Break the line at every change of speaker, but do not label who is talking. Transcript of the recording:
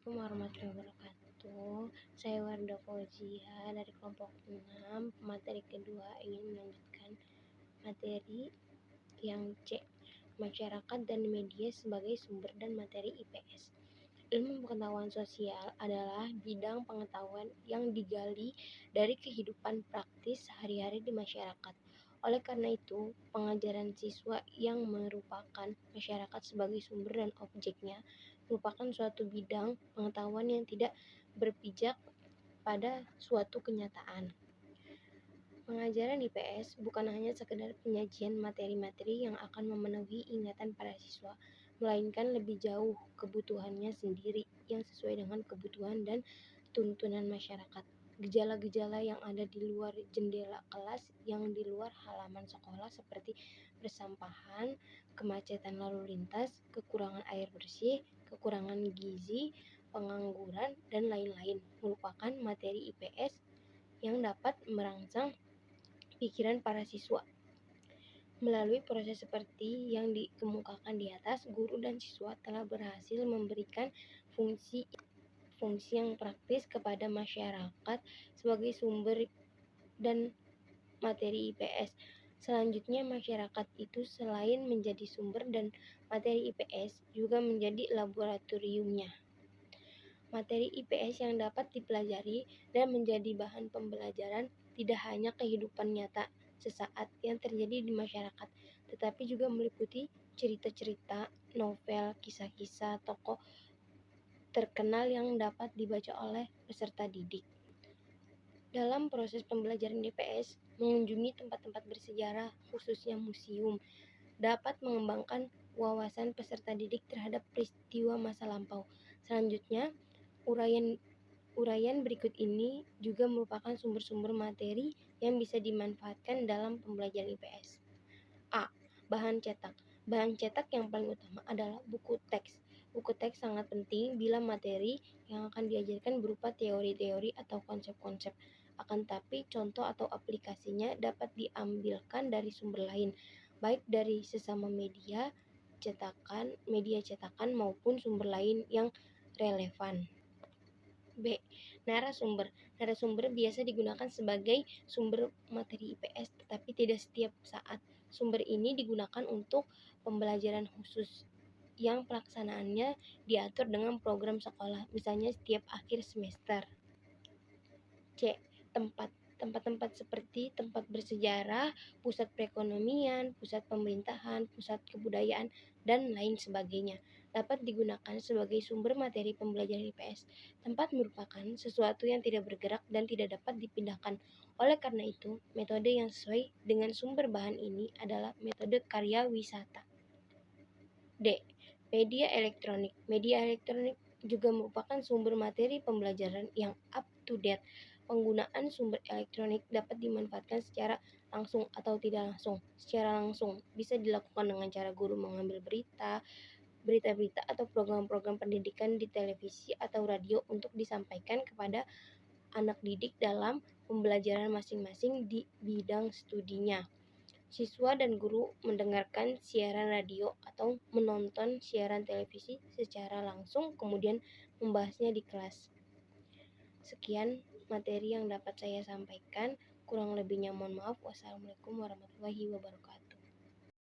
Assalamualaikum warahmatullahi wabarakatuh. Saya Wardah Fauzia dari kelompok 6. Materi kedua ingin melanjutkan materi yang C, masyarakat dan media sebagai sumber dan materi IPS. Ilmu pengetahuan sosial adalah bidang pengetahuan yang digali dari kehidupan praktis sehari-hari di masyarakat. Oleh karena itu, pengajaran siswa yang merupakan masyarakat sebagai sumber dan objeknya merupakan suatu bidang pengetahuan yang tidak berpijak pada suatu kenyataan. Pengajaran IPS bukan hanya sekedar penyajian materi-materi yang akan memenuhi ingatan para siswa, melainkan lebih jauh kebutuhannya sendiri yang sesuai dengan kebutuhan dan tuntunan masyarakat. Gejala-gejala yang ada di luar jendela kelas, yang di luar halaman sekolah seperti persampahan, kemacetan lalu lintas, kekurangan air bersih, kekurangan gizi, pengangguran, dan lain-lain merupakan materi IPS yang dapat merangsang pikiran para siswa. Melalui proses seperti yang dikemukakan di atas, guru dan siswa telah berhasil memberikan fungsi yang praktis kepada masyarakat sebagai sumber dan materi IPS. Selanjutnya, masyarakat itu selain menjadi sumber dan materi IPS juga menjadi laboratoriumnya. Materi IPS yang dapat dipelajari dan menjadi bahan pembelajaran tidak hanya kehidupan nyata sesaat yang terjadi di masyarakat, tetapi juga meliputi cerita-cerita, novel, kisah-kisah tokoh terkenal yang dapat dibaca oleh peserta didik. Dalam proses pembelajaran IPS, mengunjungi tempat-tempat bersejarah, khususnya museum, dapat mengembangkan wawasan peserta didik terhadap peristiwa masa lampau. Selanjutnya, uraian berikut ini juga merupakan sumber-sumber materi yang bisa dimanfaatkan dalam pembelajaran IPS. A. Bahan cetak. Bahan cetak yang paling utama adalah buku teks. Buku teks sangat penting bila materi yang akan diajarkan berupa teori-teori atau konsep-konsep. Akan tapi contoh atau aplikasinya dapat diambilkan dari sumber lain, baik dari sesama media cetakan maupun sumber lain yang relevan. B. Narasumber. Narasumber biasa digunakan sebagai sumber materi IPS, tetapi tidak setiap saat. Sumber ini digunakan untuk pembelajaran khusus yang pelaksanaannya diatur dengan program sekolah, misalnya setiap akhir semester. C. Tempat-tempat seperti tempat bersejarah, pusat perekonomian, pusat pemerintahan, pusat kebudayaan, dan lain sebagainya dapat digunakan sebagai sumber materi pembelajaran IPS. Tempat merupakan sesuatu yang tidak bergerak dan tidak dapat dipindahkan. Oleh karena itu, metode yang sesuai dengan sumber bahan ini adalah metode karya wisata. D. Media elektronik. Media elektronik juga merupakan sumber materi pembelajaran yang up to date. Penggunaan sumber elektronik dapat dimanfaatkan secara langsung atau tidak langsung. Secara langsung bisa dilakukan dengan cara guru mengambil berita-berita atau program-program pendidikan di televisi atau radio untuk disampaikan kepada anak didik dalam pembelajaran masing-masing di bidang studinya. Siswa dan guru mendengarkan siaran radio atau menonton siaran televisi secara langsung, kemudian membahasnya di kelas. Sekian materi yang dapat saya sampaikan. Kurang lebihnya mohon maaf. Wassalamualaikum warahmatullahi wabarakatuh.